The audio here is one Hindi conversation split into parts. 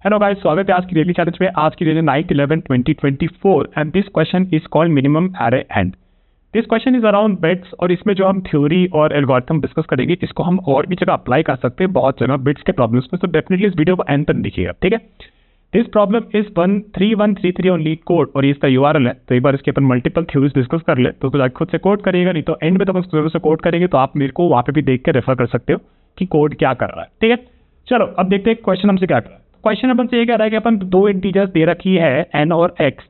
हेलो गाइस, स्वागत है आज की डेली चैलेंज में। आज की daily 9/11/2024 and this question is called minimum array and. This question is around bits और इसमें जो हम थ्योरी और एल्गोरिथम डिस्कस करेंगे इसको हम और भी जगह अप्लाई कर सकते हैं, बहुत जगह बिट्स के प्रॉब्लम्स में। तो डेफिनेटली इस वीडियो को एंड तक देखिएगा, ठीक है। This problem is 13133 on leet code और ये इसका यूआरएल है। तो एक बार इसके अपन मल्टीपल थ्योरीज डिस्कस कर ले तो खुद से कोड करिएगा, नहीं तो एंड में तो हम से कोड करेंगे तो आप मेरे को वहाँ पे भी देख के रेफर कर सकते हो कि कोड क्या कर रहा है, ठीक है। चलो अब देखते हैं क्वेश्चन हमसे क्या कर रहा है। क्वेश्चन अपन से ये कह रहा है कि अपन दो इंटीजर्स दे रखी है n और x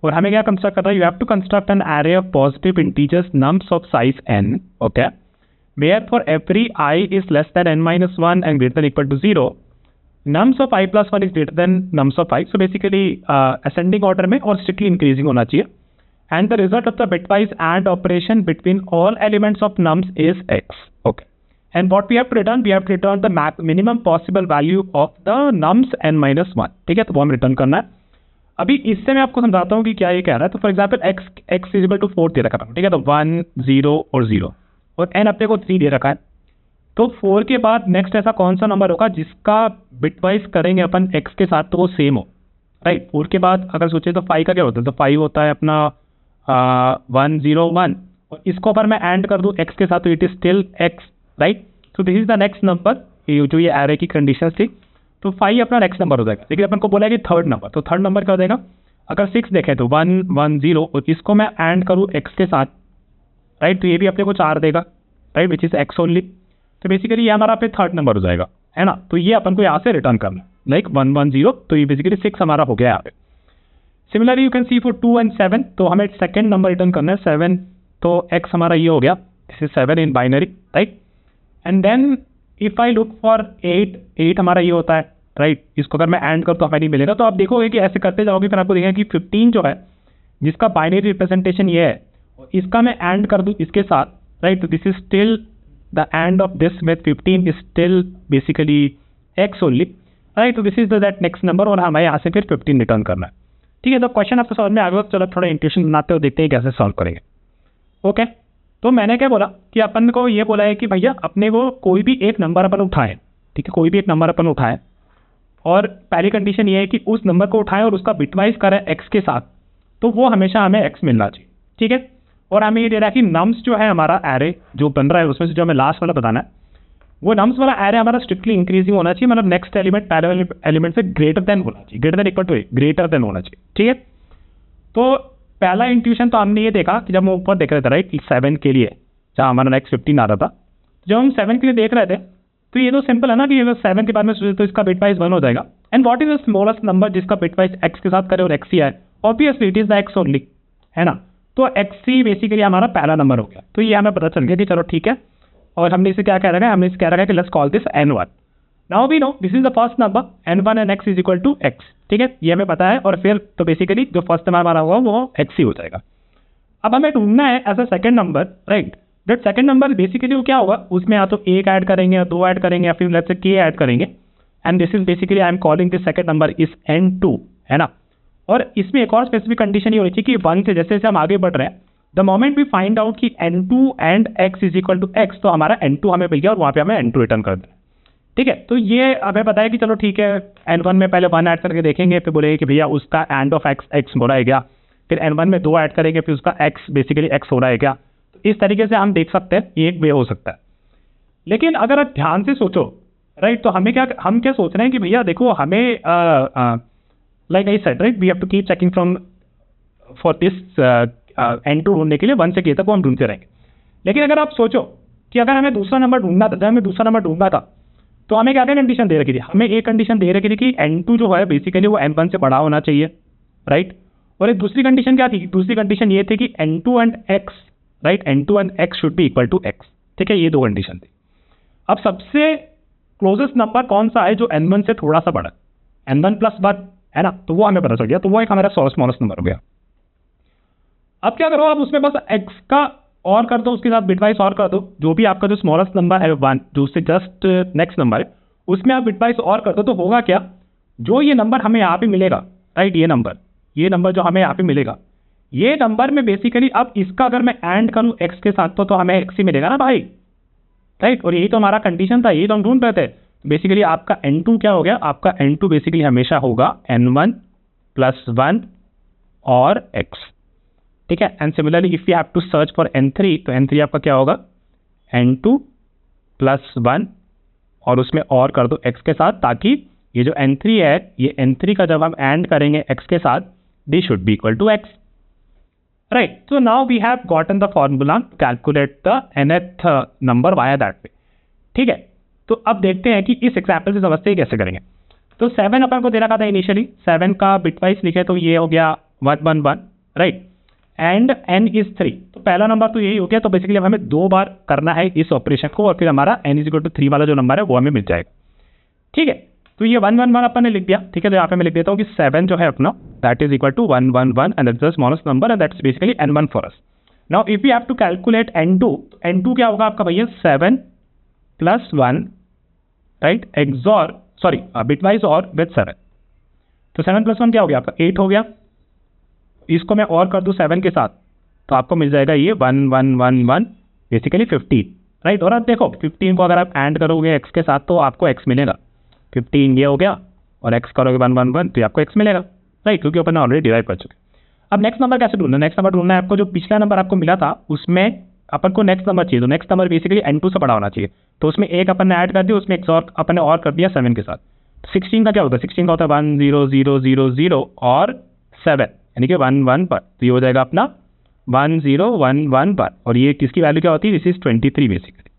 और हमें क्या कंस्ट्रक्ट करना है। You have to construct an array of positive integers nums of size n, okay, where for every i is less than n-1 and greater than equal to 0 nums of i+1 is greater than nums of i। So basically ascending order में और स्ट्रिक्टली इंक्रीजिंग होना चाहिए। And the result of the bitwise and operation between all elements of nums is x, okay. And what we have to return? We have to return the minimum possible value of the nums n-1, ठीक है। तो वो हम रिटर्न करना है। अभी इससे मैं आपको समझाता हूँ कि क्या ये कह रहा है। तो for example x is equal to 4 दे रखा है, ठीक है। तो 1 0 और 0 और n अपने को 3 दे रखा है। तो 4 के बाद नेक्स्ट ऐसा कौन सा नंबर होगा जिसका बिटवाइज करेंगे अपन x के साथ तो वो सेम हो, राइट। 4 के बाद अगर सोचे तो 5 का क्या होता है, तो 5 होता है अपना 1 0 1 और इसको अगर मैं एंड कर दूँ x के साथ तो it is still x, right. So this is the next number. जो ये एरे की कंडीशन थी तो 5 अपना नेक्स्ट नंबर हो जाएगा। लेकिन अपन को बोला है कि थर्ड नंबर, तो थर्ड नंबर क्या हो जाएगा। अगर 6 देखें तो 1 1 0 और इसको मैं एंड करूँ x के साथ, राइट, तो ये भी अपने को 4 देगा, right, which is x only. तो बेसिकली ये हमारा पे थर्ड नंबर हो जाएगा, है ना। तो ये अपन को यहाँ से रिटर्न करना है, लाइक 1 1 0। तो ये बेसिकली 6 हमारा हो गया यहाँ पे। Similarly you can see for 2 and 7, तो हमें सेकेंड नंबर रिटर्न करना है 7। तो x हमारा ये हो गया, this is 7 in binary, right. And then if I look for 8 हमारा ये होता है, राइट। इसको अगर मैं एंड कर तो हमें नहीं मिलेगा। तो आप देखोगे कि ऐसे करते जाओगे फिर आपको देखेंगे कि 15 जो है जिसका बाइनरी रिप्रेजेंटेशन ये है, इसका मैं एंड कर दूँ इसके साथ, राइट। तो this is still the end of this with 15 is still basically x only, right. तो this is that next number और हमें यहाँ से फिर 15 रिटर्न करना है, ठीक है। तो क्वेश्चन आपको समझ में आ गया। चलो थोड़ा इंट्यूशन बनाते हो, देखते हैं कैसे सॉल्व करेंगे, ओके। तो मैंने क्या बोला कि अपन को ये बोला है कि भैया अपने को कोई भी एक नंबर अपन उठाएं, ठीक है, कोई भी एक नंबर अपन उठाएं और पहली कंडीशन ये है कि उस नंबर को उठाएं और उसका बिटवाइज करें x के साथ, तो वो हमेशा हमें x मिलना चाहिए, ठीक है। और हमें ये दे रहा है कि नम्स जो है हमारा एरे जो बन रहा है उसमें से जो हमें लास्ट वाला बताना है वो नम्स वाला एरे हमारा स्ट्रिक्टली इंक्रीजिंग होना चाहिए, मतलब नेक्स्ट एलिमेंट पहले एलिमेंट से ग्रेटर देन होना चाहिए, greater than equal to greater than होना चाहिए, ठीक है। तो पहला इंट्यूशन तो हमने ये देखा कि जब हम ऊपर देख रहे थे, राइट, 7 के लिए जहाँ हमारा नेक्स्ट 15 आ रहा था, जब हम 7 के लिए देख रहे थे तो ये तो सिंपल है ना कि अगर 7 के बाद में सोचे तो इसका बिटवाइज 1 हो जाएगा। And what is the smallest number जिसका बिटवाइज x के साथ करे और x ही आए, obviously it is the x only, है ना। तो x ही बेसिकली हमारा पहला नंबर हो गया। तो ये हमें पता चल गया कि चलो ठीक है। और हमने इसे क्या कह रखा है, हमने इसे कह रखा है कि let's call this n1। Now we know this is the first number n1 and x is equal to x, ठीक है, ये हमें पता है। और फिर तो बेसिकली जो फर्स्ट नंबर हमारा हुआ वो x ही हो जाएगा। अब हमें ढूंढना है as a second number, right. That second number basically वो क्या होगा, उसमें या तो 1 ऐड करेंगे या 2 ऐड करेंगे या फिर लेट्स से k ऐड करेंगे। And this is basically I am calling this second number is n2, है ना। और इसमें एक और स्पेसिफिक कंडीशन ये होनी चाहिए कि 1 से जैसे जैसे हम आगे बढ़ रहे हैं the moment we find out कि n2 and x is equal to x, तो हमारा n2 हमें मिल गया और वहाँ पे हमें n2 रिटर्न कर देना, ठीक है। तो ये हमें पता है कि चलो ठीक है, n1 में पहले 1 ऐड करके देखेंगे, फिर बोलेंगे कि भैया उसका एंड ऑफ x बोला है क्या, फिर n1 में 2 ऐड करेंगे फिर उसका x बेसिकली x हो रहा है क्या। तो इस तरीके से हम देख सकते हैं, ये एक वे हो सकता है। लेकिन अगर आप ध्यान से सोचो, राइट, तो हम क्या सोच रहे हैं कि भैया देखो हमें like I said, right, we have to keep checking from for this n2 ढूंढने के लिए 1 से k तक वो हम ढूंढते रहेंगे। लेकिन अगर आप सोचो कि अगर हमें दूसरा नंबर ढूंढना था, जब हमें दूसरा नंबर ढूंढना था तो हमें क्या क्या कंडीशन दे रखी थी। हमें एक कंडीशन दे रखी थी कि n2 जो है बेसिकली वो n1 से बड़ा होना चाहिए, राइट। और एक दूसरी कंडीशन क्या थी, दूसरी कंडीशन ये थी कि n2 and x, right, n2 and x should be equal to x, ठीक है। ये दो कंडीशन थी। अब सबसे क्लोजेस्ट नंबर कौन सा है जो n1 से थोड़ा सा बड़ा, n1 + 1, है ना। तो वो हमें पता चल गया, तो वो एक हमारा स्मॉलेस्ट नंबर हो गया। अब क्या करो, आप उसमें बस x का और कर दो, उसके साथ बिटवाइज और कर दो, जो भी आपका जो स्मॉलेस्ट नंबर है 1 जो उससे जस्ट नेक्स्ट नंबर है उसमें आप बिटवाइज और कर दो। तो होगा क्या, जो ये नंबर हमें यहाँ पे मिलेगा, राइट, ये नंबर जो हमें यहाँ पे मिलेगा, ये नंबर में बेसिकली अब इसका अगर मैं एंड करूँ x के साथ तो हमें x ही मिलेगा ना भाई, राइट। और यही तो हमारा कंडीशन था, यही तो हम ढूंढ रहे थे। बेसिकली आपका n2 क्या हो गया, आपका n2 बेसिकली हमेशा होगा n1 + 1 और x, ठीक है। And similarly if you have to search for n3, तो n3 आपका क्या होगा, n2 + 1 और उसमें और कर दो x के साथ, ताकि ये जो n3 है, ये n3 का जब हम एंड करेंगे x के साथ, this should be equal to x, right. So now we have gotten the formula calculate the nth number via that way, ठीक है। तो अब देखते हैं कि इस एग्जाम्पल से समझते हैं कैसे करेंगे। तो 7 अपन को दे रखा था इनिशियली, 7 का बिटवाइज लिखे तो ये हो गया 111, राइट, एंड n इज 3, तो पहला नंबर तो यही हो गया। तो बेसिकली अब हमें 2 बार करना है इस ऑपरेशन को, और फिर हमारा n = 3 वाला जो नंबर है वो हमें मिल जाएगा, ठीक है। तो ये 111 अपन ने लिख दिया, ठीक है। तो यहाँ पे मैं लिख देता हूँ कि 7 जो है अपना, that is equal to 111 and that's the smallest number and that's basically n1 for us. Now if you have to calculate n2, n2 क्या होगा आपका भैया, 7 + 1, राइट, एक्सॉर सॉरी बिटवाइज और विद 7। तो 7 + 1 क्या हो गया आपका, 8 हो गया। इसको मैं और कर दूं 7 के साथ, तो आपको मिल जाएगा ये 1111 बेसिकली 15, राइट। और अब देखो 15 को अगर आप ऐड करोगे x के साथ तो आपको x मिलेगा, 15 ये हो गया और x करोगे 111 तो आपको x मिलेगा, राइट, क्योंकि अपन ऑलरेडी डिराइव कर चुके। अब नेक्स्ट नंबर कैसे ढूंढना है, नेक्स्ट नंबर ढूंढना है आपको, जो पिछला नंबर आपको मिला था उसमें अपन को नेक्स्ट नंबर चाहिए, तो नेक्स्ट नंबर बेसिकली n2 से बड़ा होना चाहिए। तो उसमें एक अपन ने ऐड कर दिया, उसमें एक और अपन ने और कर दिया 7 के साथ। 16 का क्या होता है, 16 का होता है 1 0 0 0 0 और 7, यानी कि 1 1 पर, तो ये हो जाएगा अपना 1 0 1 1 पर, और ये किसकी वैल्यू क्या होती है, दिस इज 23 बेसिकली,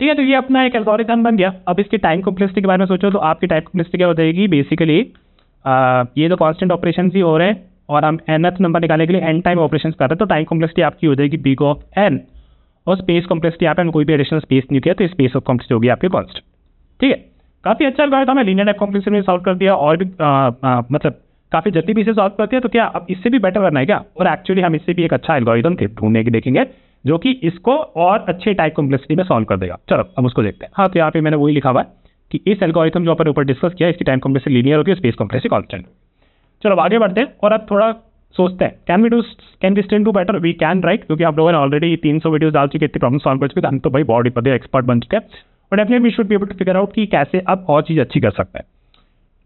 ठीक है। तो ये अपना एक एल्गोरिथम बन गया। अब इसके टाइम कॉम्प्लेक्सिटी के बारे में सोचो, तो आपकी टाइम कॉम्प्लेक्सिटी क्या हो जाएगी, बेसिकली ये तो कांस्टेंट ऑपरेशन ही हो रहे हैं और हम nth नंबर निकालने के लिए n टाइम ऑपरेशन कर रहे हैं, तो टाइम कॉम्प्लेक्सिटी आपकी हो जाएगी big of n, और स्पेस कॉम्प्लेक्सिटी यहाँ पे हम कोई भी एडिशनल स्पेस नहीं किया, तो स्पेस ऑफ कॉम्प्लेक्सिटी होगी आपकी कांस्टेंट, ठीक है। काफ़ी अच्छा एल्गोरिथम है, लीनियर टाइप कॉम्प्लेक्सिटी में सॉल्व कर दिया, और भी मतलब काफ़ी जल्दी भी इसे सॉल्व करती है। तो क्या अब इससे भी बेटर करना है क्या, और एक्चुअली हम इससे भी एक अच्छा एल्गोरिथम ढूंढने की देखेंगे जो कि इसको और अच्छे टाइप कॉम्प्लेक्सिटी में सॉल्व कर देगा। चलो अब उसको देखते हैं। हाँ, तो यहाँ पे मैंने वही लिखा हुआ है कि इस एल्गोरिथम जो अपन ऊपर डिस्कस किया, इसकी टाइम कॉम्प्लेक्सिटी लीनियर होगी, स्पेस कॉम्प्लेक्सिटी कांस्टेंट। चलो अब आगे बढ़ते हैं और अब थोड़ा सोचते हैं, can we still do better, we can, right, क्योंकि आप लोगों ने ऑलरेडी 300 वीडियोस डाल चुके, इतनी प्रॉब्लम सॉल्व कर चुके, तो हम तो भाई बहुत बढ़िया एक्सपर्ट बन चुके हैं, और definitely we should be able to figure out कि कैसे अब और चीज़ अच्छी कर सकते हैं,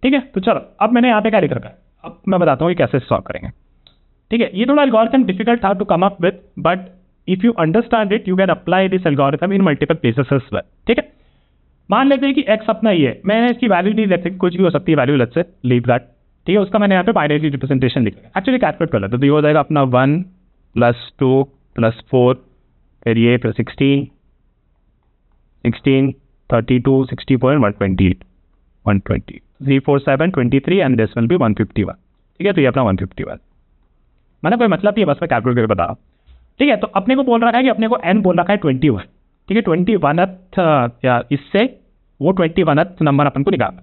ठीक है। तो चलो अब मैंने यहाँ पे क्या लिख रखा है, अब मैं बताता हूँ कि कैसे सॉल्व करेंगे, ठीक है। ये थोड़ा एल्गोरिथम डिफिकल्ट था to come up with, but if you understand it you can apply this algorithm in multiple places as well, ठीक है। मान लेते हैं कि x अपना ये है, मैंने इसकी वैल्यू नहीं लेते, कुछ भी हो सकती है value, let's say leave that, ठीक है। उसका मैंने यहाँ पे बाइनरी रिप्रेजेंटेशन लिखा है, एक्चुअली कैलकुलेट कर लेते, तो ये हो जाएगा अपना 1 + 2 + 4, फिर ये फिर 16 32 64 and 128 120 3 4 7 23 and this will B 151, ठीक है। तो ये अपना 151, मैंने कोई मतलब नहीं है, बस मैं कैलकुलेट करके बता रहा हूँ, ठीक है। तो अपने को बोल रखा है कि अपने को n बोल रखा है 21, ठीक है, 21th या इससे वो 21th नंबर अपन को निकालना।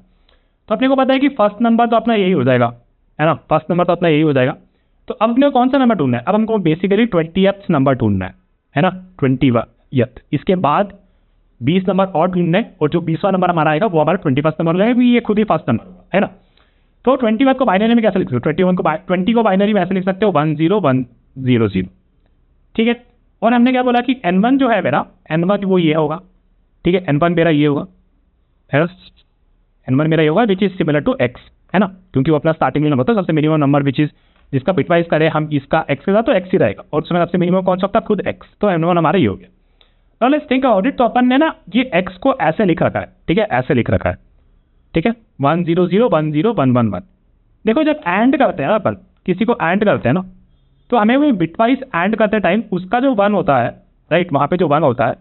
तो अपने को पता है कि फर्स्ट नंबर तो अपना यही हो जाएगा, है ना, फर्स्ट नंबर तो अपना यही हो जाएगा। तो अब अपने को कौन सा नंबर ढूंढना है, अब हमको बेसिकली 20th नंबर ढूंढना है ना, 20th। इसके बाद 20 नंबर और ढूंढना है, और जो 20वां नंबर हमारा आएगा वो हमारा 21st नंबर रहेगा, ये खुद ही फर्स्ट नंबर है ना। तो 21 को बाइनरी में कैसे लिख सकते हो, 20 को बाइनरी में ऐसे लिख सकते हो 10100, ठीक है। और हमने क्या बोला कि n1 जो है मेरा, n1 वो ये होगा, ठीक है, n1 मेरा ये होगा, n1 मेरा ये होगा which is similar to x, है ना, क्योंकि वो अपना स्टार्टिंग में नंबर होता है, सबसे मिनिमम नंबर विच इज जिसका बिटवाइज करें हम इसका x के साथ, तो x ही रहेगा, और उसमें सबसे मिनिमम कौन सा होता है, खुद x, तो n1 हमारा ये हो गया। तो लेट्स थिंक अबाउट इट, तो अपन ने ना ये x को ऐसे लिख रखा है, ठीक है, ऐसे लिख रखा है, ठीक है, 1 0 0 1 0 1 1 1। देखो जब एंड करते हैं ना अपन, किसी को एंड करते हैं ना, तो हमें वो बिटवाइज एंड करते टाइम उसका जो 1 होता है, राइट, वहां पे जो 1 होता है,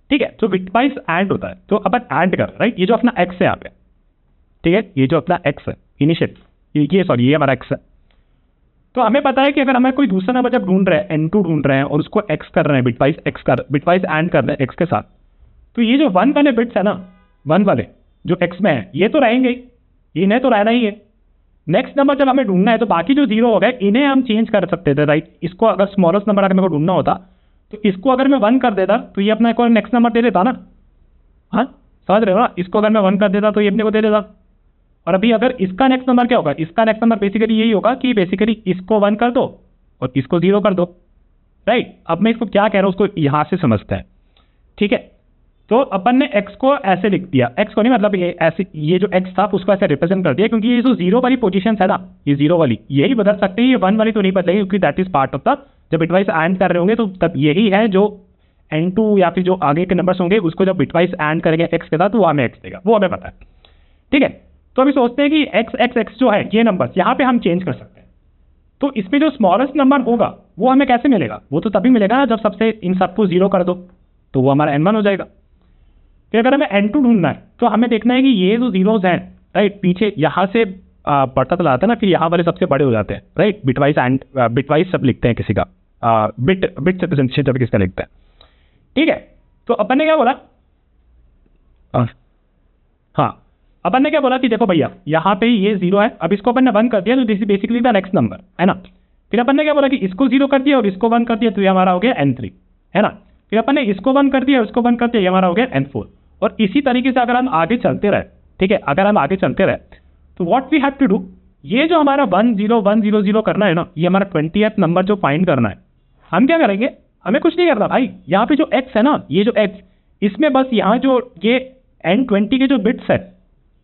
ठीक है, तो बिटवाइज एंड होता है, तो अपन एंड कर, राइट, ये जो अपना x है यहाँ पे, ठीक है, ये जो अपना x है इनिशियल, ये सॉरी ये हमारा x है। तो हमें पता है कि अगर हमें कोई दूसरा नंबर जब ढूंढ रहे हैं, n2 ढूंढ रहे हैं, और उसको x कर रहे हैं, बिटवाइज एंड कर रहे हैं x के साथ, तो ये जो 1 वाले बिट्स है ना, 1 वाले जो x में है, ये तो रहेंगे ही, इन्हें तो रहना ही है। नेक्स्ट नंबर जब हमें ढूंढना है, तो बाकी जो 0 हो गए इन्हें हम चेंज कर सकते थे, राइट। इसको अगर स्मॉलेस्ट नंबर अगर मेरे को ढूंढना होता, तो इसको अगर मैं 1 कर देता, तो ये अपना एक और नेक्स्ट नंबर दे देता ना, हाँ समझ रहे हो ना, इसको अगर मैं 1 कर देता तो ये अपने को दे देता। और अभी अगर इसका नेक्स्ट नंबर क्या होगा, इसका नेक्स्ट नंबर बेसिकली यही होगा कि बेसिकली इसको 1 कर दो और इसको 0 कर दो, राइट। अब मैं इसको क्या कह रहा हूँ उसको यहाँ से समझते हैं, ठीक है। तो अपन ने x को ऐसे लिख दिया, x को नहीं मतलब ये ऐसे, ये जो x था उसको ऐसे रिप्रेजेंट कर दिया, क्योंकि ये जो जीरो वाली पोजीशन है ना, ये जीरो वाली यही बदल सकते हैं, ये वन वाली तो नहीं बदलेगी, क्योंकि that is part of the, जब बिटवाइज एंड कर रहे होंगे तो तब यही है जो n2 या फिर जो आगे के नंबर्स होंगे उसको जब बिटवाइज एंड करेंगे x के साथ तो वो हमें x देगा, वो हमें पता है। ठीक है, तो अभी सोचते हैं कि x जो है ये नंबर यहाँ पे हम चेंज कर सकते हैं, तो इसमें जो स्मॉलेस्ट नंबर होगा वो हमें कैसे मिलेगा, वो तो तभी मिलेगा ना जब सबसे इन सबको जीरो कर दो, तो वो हमारा n1 हो जाएगा। फिर अगर हमें n2 ढूंढना है तो हमें देखना है कि ये जो जीरोज हैं राइट, पीछे यहाँ से बढ़ता चला जाता है ना, फिर यहाँ वाले सबसे बड़े हो जाते हैं राइट, बिटवाइज एंड बिटवाइज सब लिखते हैं किसी का, बिट से प्रेजेंटेशन जब किसका लिखते हैं। ठीक है, तो अपन ने क्या बोला, हाँ अपन ने क्या बोला कि देखो भैया यहाँ पे ये जीरो है, अब इसको अपन ने वन कर दिया तो this is basically the next number है ना। फिर अपन ने क्या बोला कि इसको जीरो कर दिया और इसको वन कर दिया तो ये हमारा हो गया n3 है ना। फिर अपन ने इसको वन कर दिया उसको वन कर दिया, ये हमारा हो गया n4। और इसी तरीके से अगर हम आगे चलते रहे, ठीक है, अगर हम आगे चलते रहे तो what we have to do, ये जो हमारा 10100 करना है ना, ये हमारा 20th नंबर जो फाइंड करना है, हम क्या करेंगे, हमें कुछ नहीं करना भाई, यहाँ पे जो x है ना, ये जो x, इसमें बस यहाँ जो ये n20 के जो बिट्स है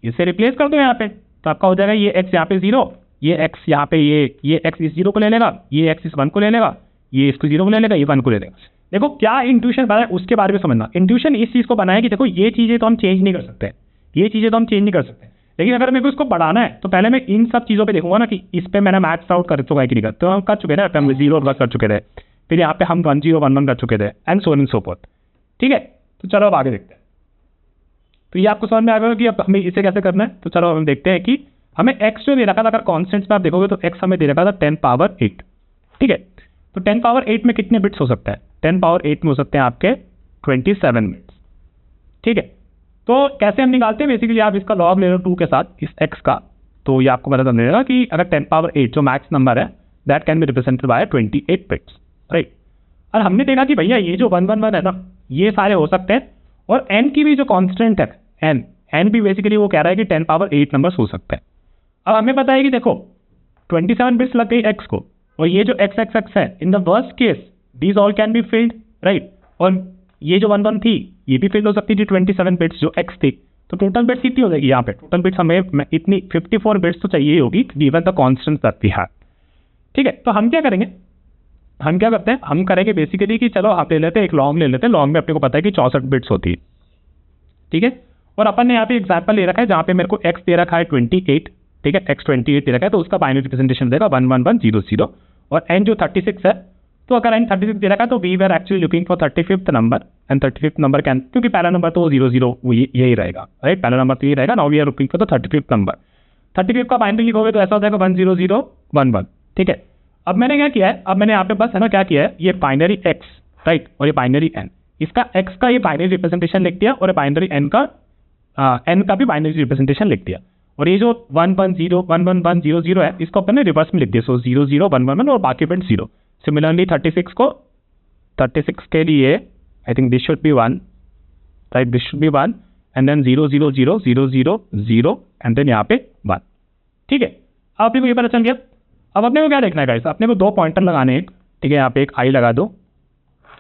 इसे रिप्लेस कर दो यहाँ पे, तो आपका हो जाएगा ये x यहाँ पे जीरो, ये x यहाँ पे ये x इस जीरो को ले लेगा, ये x इस वन को ले लेगा, ये इसको जीरो को ले लेगा, ये वन को ले लेगा। देखो क्या इंट्यूशन बनाया उसके बारे में समझना, इंट्यूशन इस चीज़ को बनाया कि देखो ये चीज़ें तो हम चेंज नहीं कर सकते, ये चीज़ें तो हम चेंज नहीं कर सकते, लेकिन अगर मेरे को इसको बढ़ाना है तो पहले मैं इन सब चीज़ों पे देखूंगा ना कि इस पे मैंने मैथ्स आउट कर चुका है कि नहीं कर, तो हम कर चुके ना, हम जीरो वर्क कर चुके थे, फिर यहाँ पे हम 1011 कर चुके थे and so on and so fourth. ठीक है, तो चलो अब आगे देखते हैं। तो ये आपको समझ में आ गया कि अब हमें इसे कैसे करना है, तो चलो हम देखते हैं कि हमें x जो दे रखा था, अगर कॉन्स्टेंट्स में आप देखोगे तो x हमें दे रखा था 10 पावर 8। ठीक है, तो 10 पावर 8 में कितने बिट्स हो सकते हैं, 10 पावर 8 में हो सकते हैं आपके 27 बिट्स। ठीक है, तो कैसे हम निकालते हैं, बेसिकली आप इसका लॉग ले लो 2 के साथ इस x का, तो ये आपको पता चल जाएगा कि अगर 10 पावर 8 जो मैक्स नंबर है that can be represented by 28 bits right. और हमने देखा कि भैया ये जो 111 है ना, ये सारे हो सकते हैं, और n की भी जो कांस्टेंट है n भी बेसिकली वो कह रहा है कि 10 पावर 8 नंबर्स हो सकते हैं। अब हमें पता है कि देखो 27 बिट्स लग गई x को, और ये जो x है in the worst case these all can be filled right, और ये जो 11 थी ये भी फिल्ड हो सकती थी 27 बिट्स जो x थी, तो टोटल बिट्स कितनी हो जाएगी यहाँ पे, टोटल बिट्स हमें इतनी 54 बिट्स तो चाहिए होगी given the constant that we have. ठीक है, तो हम क्या करेंगे, हम क्या करते हैं, हम करेंगे बेसिकली कि चलो आप ले लेते हैं एक लॉन्ग ले लेते हैं, लॉन्ग में अपने को पता है कि 64 बिट्स होती है। ठीक है, और अपन ने यहाँ पे एग्जाम्पल ले रखा है जहाँ पे मेरे को x दे रखा है 28, ठीक है, x 28 दे रखा है, तो उसका बाइनरी रिप्रेजेंटेशन देगा 11100, और n जो 36 है, तो अगर n 36 दे रखा है तो we were actually looking for 35th number, and 35th number can, क्योंकि पहला नंबर तो 00 यही रहेगा राइट, पहला नंबर तो यही रहेगा। Now we are looking for the 35th number, 35 का बाइनरी लिखोगे तो ऐसा हो जाएगा 10011। ठीक है, अब मैंने क्या किया है, अब मैंने यहाँ पे बस है ना क्या किया है, ये बाइनरी x राइट और ये बाइनरी n, इसका x का ये बाइनरी रिप्रेजेंटेशन लिख दिया, और बाइनरी n का भी बाइनरी रिप्रेजेंटेशन लिख दिया, और ये जो 1101100 है इसको अपन ने रिवर्स में लिख दिया, सो 00111 और बाकी बिट 0। सिमिलरली 36 के लिए I think this should be 1 right, this should be 1 and then 0000000 and then यहाँ पे 1। ठीक है, अब अपने को ये पता चल गया। अब अपने को क्या देखना है गाइस, अपने को 2 पॉइंटर लगाने हैं। ठीक है, यहाँ पे एक i लगा दो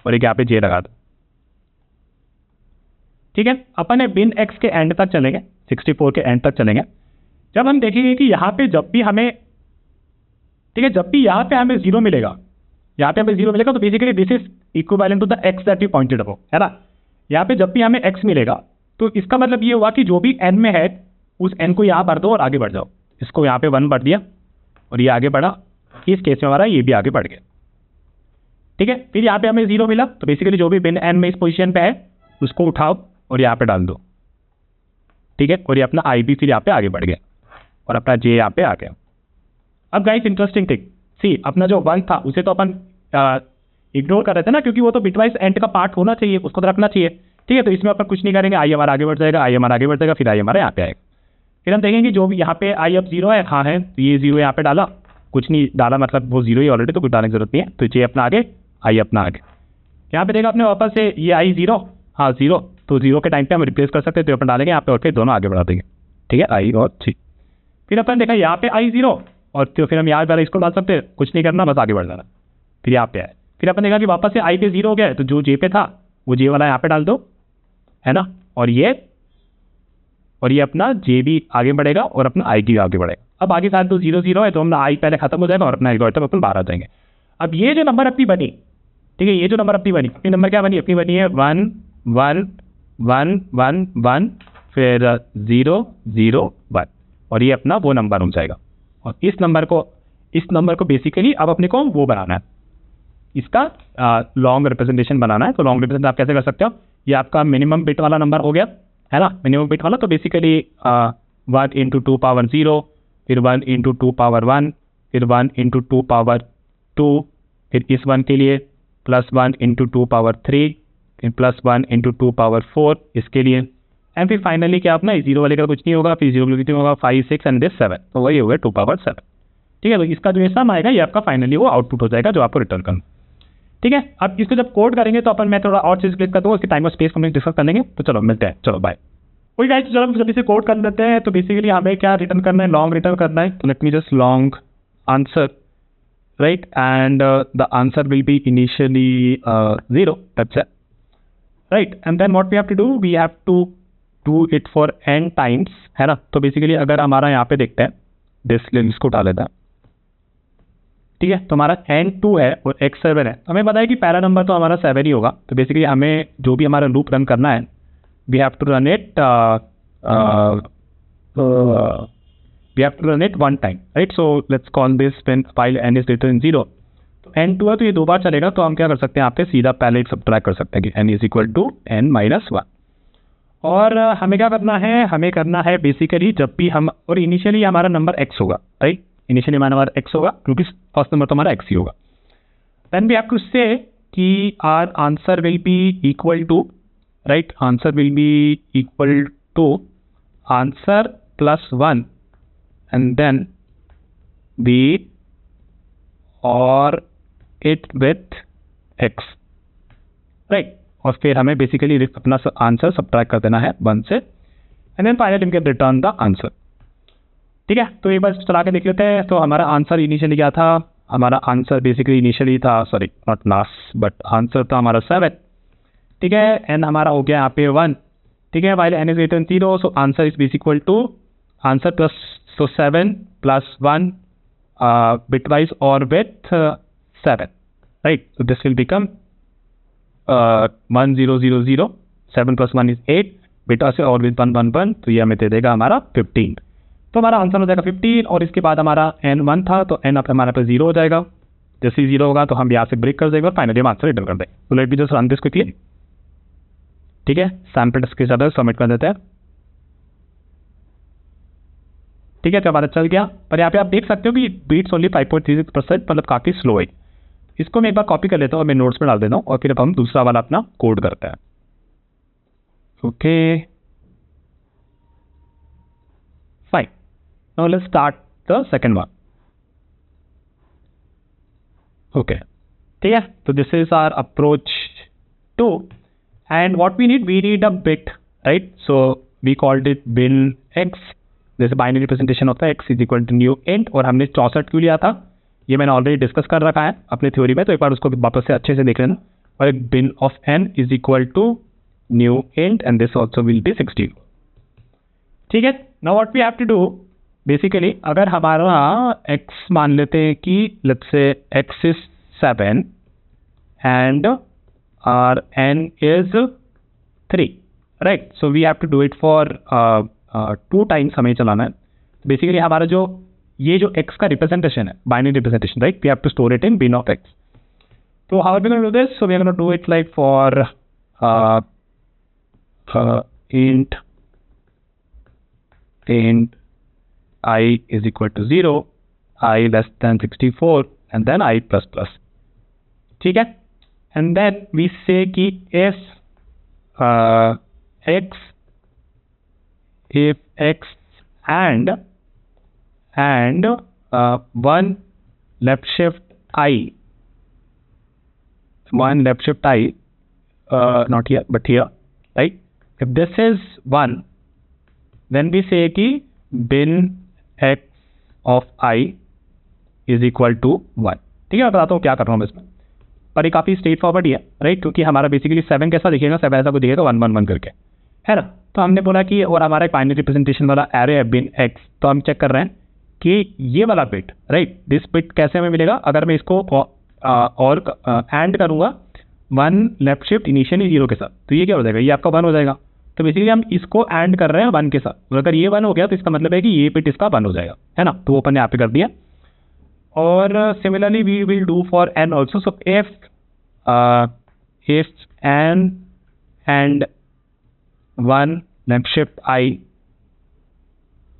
और एक यहाँ पे j लगा दो। ठीक है, अपन ने बिन x के एंड तक चलेंगे, 64 के एंड तक चलेंगे। जब हम देखेंगे कि यहाँ पे जब भी हमें, ठीक है, जब भी यहाँ पे हमें 0 मिलेगा, यहाँ पे हमें 0 मिलेगा, तो basically this is equivalent to the x that we pointed above, है ना। यहाँ पे जब भी हमें x मिलेगा तो इसका मतलब ये हुआ कि जो भी n में है उस n को यहाँ भर दो और आगे बढ़ जाओ। इसको यहाँ पे 1 भर दिया और ये आगे बढ़ा, इस केस में हमारा ये भी आगे बढ़ गया। ठीक है, फिर यहाँ पे हमें 0 मिला, तो बेसिकली जो भी बिन n में इस पोजीशन पे है उसको उठाओ और यहाँ पे डाल दो। ठीक है, और ये अपना i भी फिर यहाँ पे आगे बढ़ गया और अपना j यहाँ पे आ गया। अब गाइस इंटरेस्टिंग थिंग, सी अपना जो 1 था उसे तो अपन इग्नोर कर रहे थे ना, क्योंकि वो तो बिटवाइज एंड का पार्ट होना चाहिए, उसको तो रखना चाहिए। ठीक है, तो इसमें अपन कुछ नहीं करेंगे, i हमारा आगे बढ़ जाएगा, i हमारा आगे बढ़ जाएगा, फिर i हमारा यहाँ पे आएगा। फिर हम देखेंगे जो भी यहाँ पे i अब 0 है, हाँ है, तो ये 0 यहाँ पे डाला, कुछ नहीं डाला मतलब वो 0 ही ऑलरेडी, तो कुछ डालने की जरूरत नहीं है, तो j अपना आगे, i अपना आगे। यहाँ पे देखा आपने वापस से ये i 0, हाँ 0, तो 0 के टाइम पे हम रिप्लेस कर सकते हैं, तो अपन डालेंगे यहाँ पे और फिर दोनों आगे बढ़ा देंगे। ठीक है, i और 3। फिर अपन देखा यहाँ पे i 0, और तो फिर हम यहाँ पर इसको डाल सकते हैं, कुछ नहीं करना, बस आगे बढ़ जाना। फिर यहाँ पे आए, फिर अपन देखा कि वापस से i पे 0 हो गया है, तो जो j पे था वो j वाला यहाँ पे डाल दो, है ना, और ये अपना जे भी आगे बढ़ेगा और अपना आई भी आगे बढ़ेगा। अब आगे साथ तो 0 0 है, तो अपना आई पहले खत्म हो जाएगा और अपना एल्गोरिथम अपन बाहर आ जाएंगे। अब ये जो नंबर अपनी बनी, ठीक है, ये जो नंबर अपनी बनी, अपनी नंबर क्या बनी, अपनी बनी है 1 1 1 1 1 फिर 0 0 1, और ये अपना वो नंबर हो जाएगा। और इस नंबर को बेसिकली अब अपने को वो बनाना है, इसका लॉन्ग रिप्रेजेंटेशन बनाना है। तो लॉन्ग रिप्रेजेंट आप कैसे कर सकते हो, ये आपका मिनिमम बिट वाला नंबर हो गया है ना, मिनिमम बिट वाला। तो बेसिकली 1 × 2 पावर 0, फिर 1 × 2 पावर 1, फिर 1 × 2 पावर 2, फिर इस 1 के लिए +1 × 2 पावर 3, फिर +1 × 2 पावर 4 इसके लिए, एंड फिर फाइनली क्या अपना 0 वाले का कुछ नहीं होगा, फिर 0 कुछ नहीं होगा, 5 6 एंड दिस 7, तो वही हो गया 2 पावर 7। ठीक है, तो इसका जो सम आएगा ये आपका फाइनली वो आउटपुट हो जाएगा जो आपको रिटर्न करना। ठीक है, अब इसको जब कोड करेंगे तो मैं थोड़ा और चीज क्लिक कर दूँगा, उसकी टाइम और स्पेस को हम डिस्कस कर लेंगे। तो चलो मिलते हैं, चलो बाय। कोई गाइस, चलो हम जल्दी से कोड कर लेते हैं। तो बेसिकली हमें क्या रिटर्न करना है, लॉन्ग रिटर्न करना है। तो let me just long answer, right, and the answer will be initially 0, that's it, right, and then what we have to do, we have to do it for n times, है ना। तो बेसिकली अगर हमारा यहाँ पे देखते हैं, इसको उठा लेता है, ठीक है, तो हमारा n2 है और x7 है। हमें पता है कि पहला नंबर तो हमारा 7 ही होगा। तो बेसिकली हमें जो भी हमारा लूप रन करना है, we have to run it one time, right? So let's call this when file n is greater than 0. तो n2 है तो ये 2 बार चलेगा। तो हम क्या कर सकते हैं, यहाँ पे सीधा पहले सब्ट्रैक्ट कर सकते हैं कि n is equal to n - 1। और हमें क्या करना है, हमें करना है बेसिकली जब भी हम, और इनिशियली हमारा नंबर x होगा, राइट, इनिशियली हमारा नंबर x होगा क्योंकि फर्स्ट नंबर तो हमारा x ही होगा। Then we have to say कि our answer will be equal to, right, answer will be equal to answer +1 and then we or it with x, right, और फिर हमें बेसिकली अपना आंसर सब्ट्रैक्ट कर देना है 1 से, and then finally we can return the answer. ठीक है, तो एक बार चला के देख लेते हैं। तो हमारा आंसर इनिशियली क्या था, हमारा आंसर बेसिकली इनिशियली था, sorry not last, but answer था हमारा 7। ठीक है, एन हमारा हो गया यहाँ पे 1। ठीक है, while n is greater than 0, so answer is equal to answer plus, so 7 + 1 bitwise और with 7, right. So this will become 1 0 0 0, 7 + 1 is 8, बेटा से और with 1 1 1, तो ये हमें दे देगा हमारा 15। तो हमारा आंसर हो जाएगा 15। और इसके बाद हमारा n 1 था, तो n अब हमारा पे 0 हो जाएगा। जैसे ही 0 होगा तो हम यहाँ से ब्रेक कर देंगे और फाइनली हम आंसर रिटर्न कर देंगे। तो let me just run this quickly. ठीक है, सैम्पल के साथ सबमिट कर देते हैं। ठीक है, तो हमारा चल गया, पर यहाँ पे आप देख सकते हो कि बीट्स ओनली 5.36%, मतलब काफ़ी स्लो है। इसको मैं एक बार कॉपी कर लेता हूँ और मैं नोट्स में डाल देता हूँ, और फिर अब हम दूसरा वाला अपना कोड करते हैं। Okay fine, now let's start the second one. Okay, ठीक है, तो this is our approach to, and what we need a bit, right? So we called it bin x, this binary representation of the x is equal to new int, और हमने 64 क्यों लिया था ये मैंने ऑलरेडी डिस्कस कर रखा है अपने थ्योरी में, तो एक बार उसको वापस से अच्छे से देख लेना। और एक bin of n is equal to new int and this also will be 16। ठीक है, now what we have to do, basically अगर हमारा x मान लेते हैं कि let's say x is 7 and our n is 3, right? So we have to do it for 2 times हमें चलाना है। बेसिकली हमारा जो ये जो x का रिप्रेजेंटेशन है, binary representation, right, we have to store it in bin of x। So how are we going to do this? So we are going to do it like for int I is equal to 0, I less than 64 and then I plus plus। ठीक है, and then we say कि if x and one left shift I, not here but here, right? If this is 1, then we say कि bin x of I is equal to 1। ठीक है, मैं बताता हूँ क्या कर रहा हूँ इसमें, पर ये काफ़ी स्ट्रेट फॉरवर्ड ही है, राइट, क्योंकि हमारा बेसिकली 7 कैसा दिखेगा, 7 ऐसा कुछ दिखेगा 1 1 1 करके। है ना। तो हमने बोला कि और हमारा एक बाइनरी रिप्रेजेंटेशन वाला एरे है बिन एक्स, तो हम चेक कर रहे हैं कि ये वाला बिट, राइट, दिस बिट कैसे हमें मिलेगा अगर मैं इसको और एंड करूंगा one left shift initially zero के साथ, तो ये क्या हो जाएगा, ये आपका वन हो जाएगा। तो बेसिकली हम इसको एंड कर रहे हैं वन के साथ, और अगर ये वन हो गया तो इसका मतलब है कि ये बिट इसका वन हो जाएगा, है ना। तो वो अपन ने यहाँ पे कर दिया। और similarly we will do for n also. So if n and one left shift i,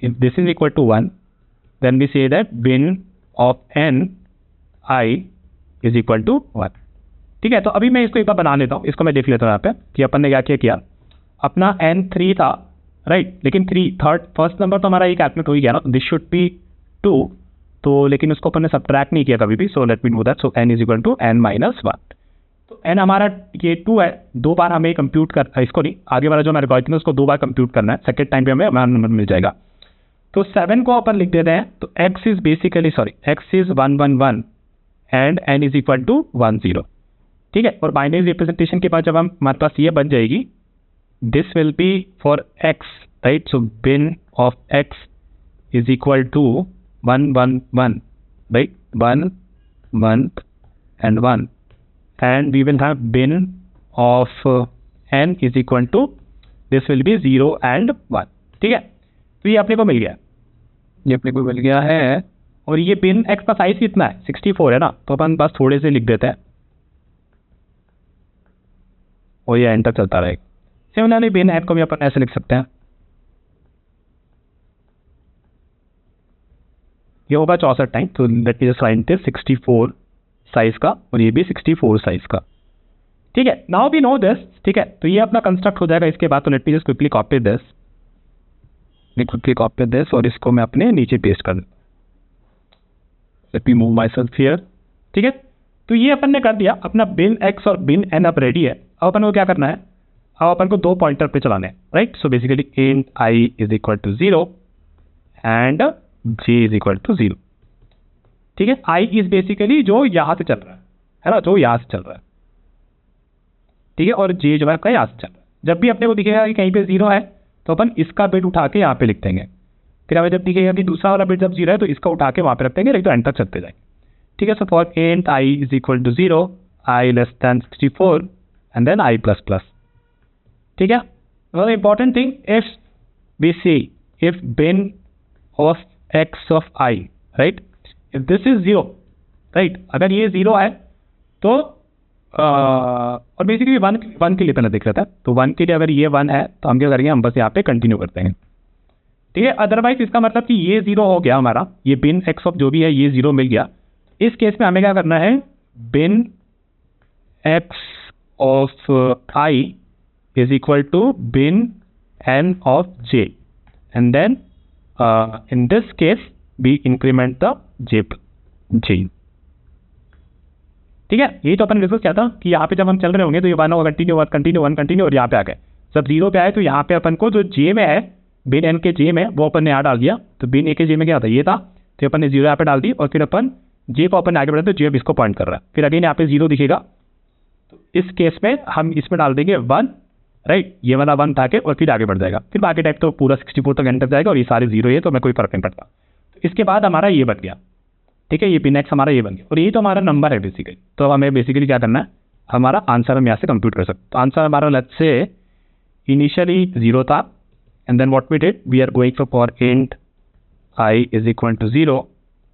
if this is equal to 1, then we say that bin of n I is equal to 1। ठीक है, तो अभी मैं इसको एक बार बना लेता हूँ, इसको मैं देख लेता हूँ यहाँ पे कि अपन ने क्या किया। अपना n 3 था, राइट, लेकिन फर्स्ट नंबर तो हमारा ये कैलकुलेट हो ही गया ना, दिस शुड बी 2, तो लेकिन उसको अपन ने सब्ट्रैक्ट नहीं किया कभी भी। So let me do that. So n is equal to n minus 1। तो n हमारा ये 2 है, दो बार हमें कंप्यूट कर, इसको नहीं, आगे वाला जो हमारे एल्गोरिथम है उसको दो बार कंप्यूट करना है, सेकेंड टाइम पे हमें हमारा नंबर मिल जाएगा। तो 7 को अपन लिख देते हैं, तो x is basically x is 1 1 1 and n is equal to 1 0। ठीक है, और बाइनरी रिप्रेजेंटेशन के बाद जब हमारे पास ये बन जाएगी, this will be for x, right. So bin of x is equal to 1 1 1, right, 1 1 and 1, and we will have bin of n is equal to, this will be 0 and 1। ठीक है, तो ये अपने को मिल गया, ये अपने को मिल गया है। और ये बिन एक्स का साइज कितना है, 64 है ना, तो अपन बस थोड़े से लिख देते हैं और ये एंड तक चलता रहेगा। सिमिलरली बिन एफ को भी अपन ऐसे लिख सकते हैं, ये होगा 64 टाइम। तो let me just right this 64 size का, और ये भी 64 साइज का। ठीक है, नाउ वी नो दिस। ठीक है, तो ये अपना कंस्ट्रक्ट हो जाएगा इसके बाद। तो let me just quickly copy this, और इसको मैं अपने नीचे पेस्ट कर दूँ। Let me move my self here. ठीक है, तो ये अपन ने कर दिया, अपना बिन एक्स और बिन एन अब रेडी है। अब अपन को क्या करना है, अब अपन को दो पॉइंटर पे चलाने हैं, right. So basically int i is equal to 0 and j is equal to 0। ठीक है, आई इज बेसिकली जो यहाँ से चल रहा है ना, जो यहाँ से चल रहा है। ठीक है, और जे जो है आपका यहाँ से चल रहा है। जब भी अपने को दिखेगा कि कहीं पे 0 है तो अपन इसका बिट उठा के यहाँ पे लिख देंगे। फिर हमें जब दिखेगा कि दूसरा वाला बिट जब 0 है तो इसका उठा के वहाँ पे रख देंगे, नहीं तो एंड तक चलते जाएंगे। ठीक है, so for int i is equal to 0, i less than 64 and then i plus plus. ठीक है, one important thing, if we see if bin of x of i, right, if this is 0, right, अगर ये 0 है तो और बेसिकली वन के लिए पहले देख लेता है। तो 1 के लिए अगर ये 1 है तो हम क्या करेंगे, हम बस यहाँ पे कंटिन्यू करते हैं। ठीक है, अदरवाइज इसका मतलब कि ये 0 हो गया हमारा, ये बिन एक्स ऑफ जो भी है ये 0 मिल गया। इस केस में हमें क्या करना है, bin x of I is equal to bin N of J, and then in this case we increment the J. ठीक है, यही तो अपन डिस्कस किया था कि यहाँ पे जब हम चल रहे होंगे तो ये 1 होगा, कंटिन्यू, और यहाँ पे आ गए। जब 0 पे आए तो यहाँ पे अपन को जो जे में है, बिन एन के जे में, वो अपन ने यहाँ डाल दिया। तो बिन ए के जे में क्या था, ये था, तो अपन ने 0 यहाँ पे डाल दी, और फिर अपन जे को अपन आगे बढ़ाते तो जे अब इसको पॉइंट कर रहा है। फिर अगेन यहाँ पे 0 दिखेगा, तो इस केस में हम इसमें डाल देंगे 1, राइट, ये वाला 1 था के, और फिर आगे बढ़ जाएगा। फिर बाकी टाइप तो पूरा 64 तक एंटर जाएगा, और ये सारे 0 है तो मैं कोई फर्क नहीं पड़ता। तो इसके बाद हमारा ये बन गया। ठीक है, ये बिन एक्स हमारा ये बन गया, और ये तो हमारा नंबर है बेसिकली। तो हमें बेसिकली क्या करना है, हमारा आंसर हम यहाँ से कंप्यूट कर सकते हैं। तो आंसर हमारा लेट्स से इनिशियली 0 था, and then what we did, we are going for int i is equal to 0,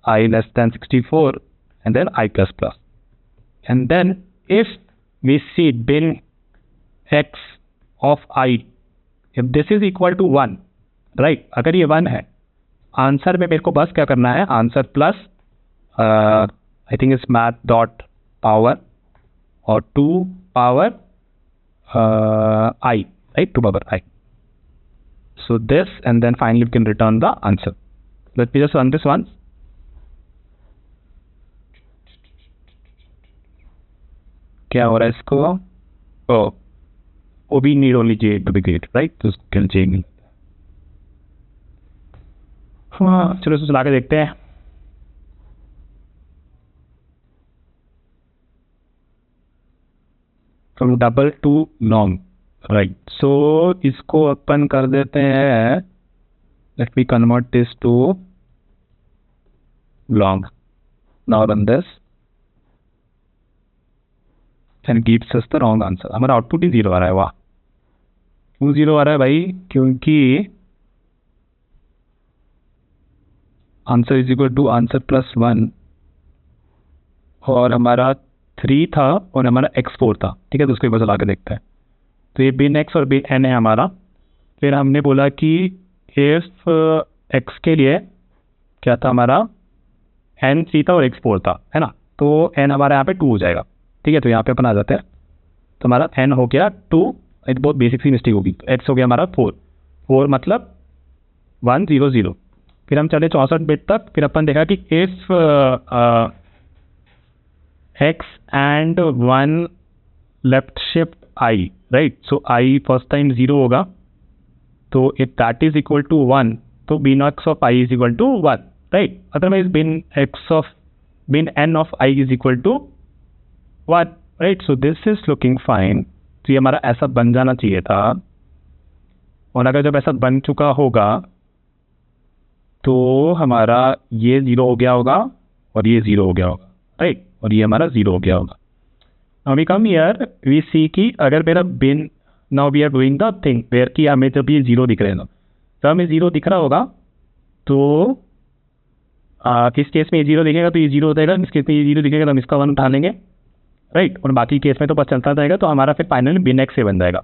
i less than 64 and then i plus plus, and then if we see bin x of i, if this is equal to 1, right, अगर ये 1 है, आंसर में मेरे को बस क्या करना है, answer plus I think it's math dot power or 2 power I, right, 2 power I. So this, and then finally we can return the answer. Let me just run this once. क्या हो रहा है इसको, oh, we need only J to be great, right, तो उसको J मिल। हाँ, चलो इसको चला के देखते हैं। From double to long, right, so इसको अपन कर देते हैं, let me convert this to long, now run this and gives us the wrong answer. हमारा आउटपुट ही 0 आ रहा है। वाह, क्यों 0 आ रहा है भाई? क्योंकि answer is equal to answer plus 1 और हमारा 3 था और हमारा x4 था। ठीक है, तो उसको एक बार चला के देखते हैं। तो ये बिन x और बिन n है हमारा। फिर हमने बोला कि इफ x के लिए क्या था हमारा, n 3 था और x 4 था, है ना, तो n हमारा यहाँ पे 2 हो जाएगा। ठीक है, तो यहाँ पे अपन आ जाते हैं, तो हमारा n हो गया 2। एक बहुत बेसिक सी मिस्टेक होगी, तो x हो गया हमारा 4 मतलब 1 0 0। फिर हम चले 64 बिट तक। फिर अपन देखा कि if x and 1 left shift i, right, so i first time 0 होगा, तो if that is equal to 1, तो bin x of i is equal to 1, right. Otherwise bin n of i is equal to 1, right. So this is looking fine. तो ये हमारा ऐसा बन जाना चाहिए था, और अगर जब ऐसा बन चुका होगा तो हमारा ये 0 हो गया होगा और ये 0 हो गया होगा, राइट, और ये हमारा 0 हो गया होगा। Now we come here, we see कि अगर मेरा bin, now we are doing the thing where कि हमें जब ये 0 दिख रहे हैं, तो हमें 0 दिख रहा होगा, तो किस केस में ये 0 दिखेगा तो ये 0 हो जाएगा, इस केस में ये 0 दिखेगा तो हम इसका 1 उठा लेंगे, राइट, और बाकी केस में तो बस चलता जाएगा। तो हमारा फिर फाइनली बिन एक्स से बन जाएगा।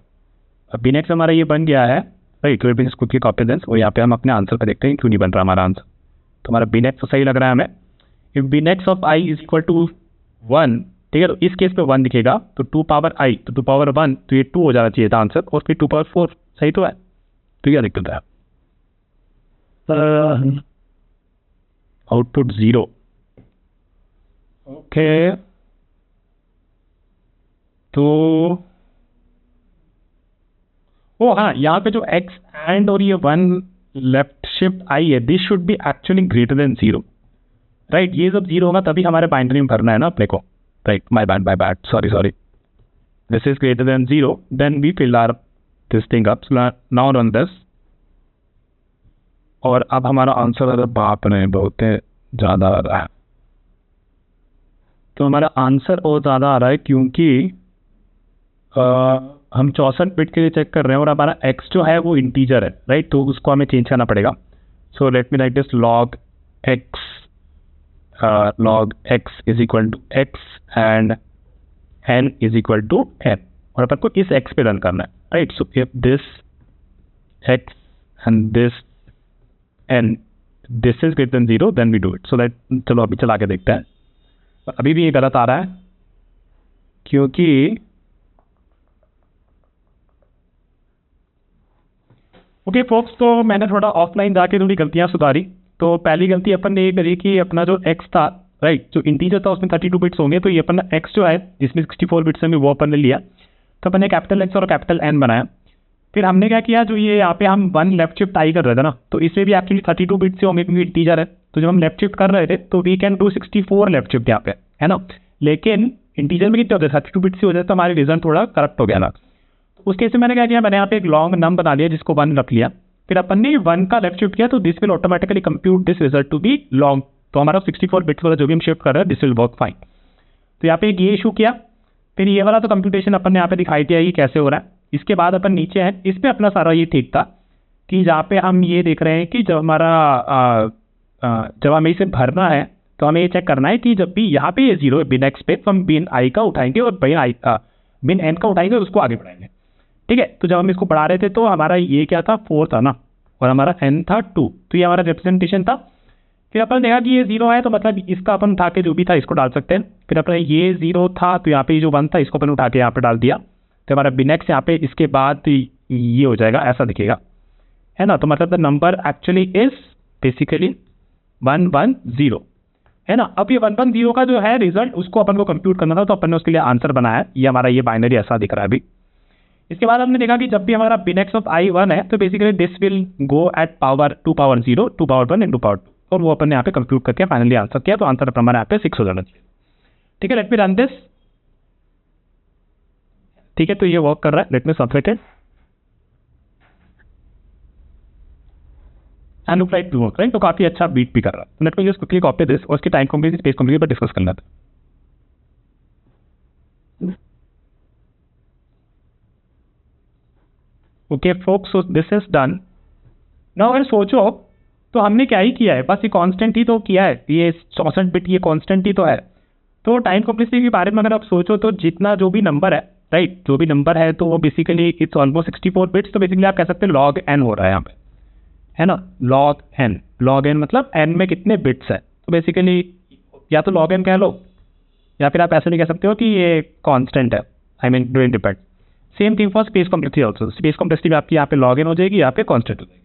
अब बिन एक्स हमारा ये बन गया है, राइट, तो खुद की कॉन्फिडेंस। और यहाँ पे हम अपने आंसर पे देखते हैं क्यों नहीं बन रहा हमारा आंसर। तो हमारा बिन एक्स तो सही लग रहा है हमें। If bin x of I is equal to 1, ठीक है, तो इस केस पे 1 दिखेगा, तो 2 पावर i, तो 2 पावर 1, तो ये 2 हो जाना चाहिए था आंसर, और फिर 2 पावर 4 सही तो है। तो क्या दिक्कत है? आउटपुट 0। ओके, तो ओ हाँ, यहाँ पे जो x एंड और ये 1 लेफ्ट शिफ्ट आई है, this should B actually greater than 0, right. ये जब 0 होगा तभी हमारे बाइनरी में भरना है ना अपने को, right. My bad, sorry. This is greater than 0, then we fill our this thing up, now run this. और अब हमारा आंसर, अरे बाप रे, बहुत ज़्यादा आ रहा है। तो हमारा आंसर और ज़्यादा आ रहा है क्योंकि हम 64 बिट के लिए चेक कर रहे हैं और हमारा x जो है वो इंटीजर है, राइट, तो उसको हमें चेंज करना पड़ेगा। So let me write this log x is equal to x and n is equal to n, और अपन को इस x पे रन करना है, right. So if this x and this n, this is greater than 0, then we do it. So that, चलो अभी चला के देखते हैं। अभी भी ये गलत आ रहा है क्योंकि ओके फोक्स, तो मैंने थोड़ा ऑफलाइन जाके थोड़ी गलतियां सुधारी। तो पहली गलती अपन ने ये करी कि अपना जो x था, राइट, जो इंटीजर था उसमें 32 बिट्स होंगे, तो ये अपना x जो है जिसमें 64 बिट्स में, वो अपन ने लिया, तो अपन ने कैपिटल X और कैपिटल N बनाया। फिर हमने क्या किया, जो ये यहाँ पे हम 1 लेफ्ट शिफ्ट आई कर रहे थे ना, तो इसमें भी एक्चुअली 32 बिट्स से होंगे क्योंकि इंटीजर है। तो जब हम लेफ्ट शिफ्ट कर रहे थे तो we can do 64 left shift यहाँ पे, है ना। लेकिन इंटीजर में कितने होते हैं, 32 बिट्स से हो जाए, तो हमारे रिजल्ट थोड़ा करप्ट हो गया ना। उस केस में मैंने क्या किया, मैंने यहाँ पे एक लॉन्ग नम बना लिया जिसको 1 रख लिया। फिर अपन ने 1 का लेफ्ट शिफ्ट किया, तो this will automatically compute this result to be long. तो हमारा 64 बिट्स वाला जो भी हम शिफ्ट कर रहे हैं, दिस विल वर्क फाइन। तो यहाँ पे एक ये इशू किया। फिर ये वाला तो कंप्यूटेशन अपन ने यहाँ पे दिखाई दिया कि कैसे हो रहा है। इसके बाद अपन नीचे हैं, इस पर अपना सारा ये ठीक था कि जहाँ पे हम ये देख रहे हैं कि जब हमारा जब हमें इसे भरना है तो हमें ये चेक करना है कि जब भी यहाँ पे ये 0 है बिन एक्स पे, तो हम बिन आई का उठाएंगे और बिन एन का उठाएंगे और उसको आगे बढ़ाएंगे, ठीक है। तो जब हम इसको बढ़ा रहे थे तो हमारा ये क्या था, 4 था ना, और हमारा n था 2, तो ये हमारा रिप्रेजेंटेशन था। फिर अपन देखा कि ये 0 है, तो मतलब इसका अपन उठा के जो भी था इसको डाल सकते हैं। फिर अपन ये 0 था, तो यहाँ पे जो 1 था इसको अपन उठा के यहाँ पे डाल दिया, तो हमारा बिन एक्स यहाँ पे इसके बाद ये हो जाएगा, ऐसा दिखेगा, है ना। तो मतलब the number actually is basically 110, है ना। अब ये 110 का जो है रिजल्ट, उसको अपन को कंप्यूट करना था, तो अपन ने उसके लिए आंसर बनाया। ये हमारा ये बाइनरी ऐसा दिख रहा है अभी। इसके बाद हमने देखा कि जब भी हमारा बिन एक्स ऑफ आई 1 है, तो basically this will go at power 2 power 0, 2 power 1 and 2 power 2, और वो अपन ने यहाँ पे कंप्यूट करके फाइनली आंसर किया। तो आंसर हमारा यहाँ पे 6 हो जाना चाहिए, ठीक है। लेट मी रन दिस, ठीक है, तो ये वर्क कर रहा है, let me submit it and look like to work, right. तो काफी अच्छा बीट भी कर रहा है। Let me just quickly copy this और इसकी टाइम कॉम्प्लेक्सिटी स्पेस कॉम्प्लेक्सिटी पर डिस्कस करना था। Okay folks, so this is done. Now अगर सोचो तो हमने क्या ही किया है, बस ये कांस्टेंट ही तो किया है, ये 64 बिट ये कांस्टेंट ही तो है। तो टाइम कॉम्प्लेक्सिटी के बारे में अगर आप सोचो तो जितना जो भी नंबर है, राइट, जो भी नंबर है तो वो बेसिकली इट्स ऑलमोस्ट 64 बिट्स। तो बेसिकली आप कह सकते हैं लॉग एन हो रहा है यहाँ पे, है ना, लॉग एन। लॉग एन मतलब एन में कितने बिट्स है, तो बेसिकली या तो लॉग एन कह लो या फिर आप ऐसे भी कह सकते हो कि ये कांस्टेंट है, I mean do depend. Same thing for space complexity also, space complexity आपकी यहाँ पे लॉग एन हो जाएगी, यहाँ पे कांस्टेंट हो जाएगी,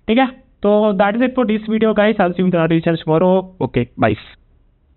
ठीक है। तो that is it for this video guys, I will see you in the next tomorrow. Okay bye.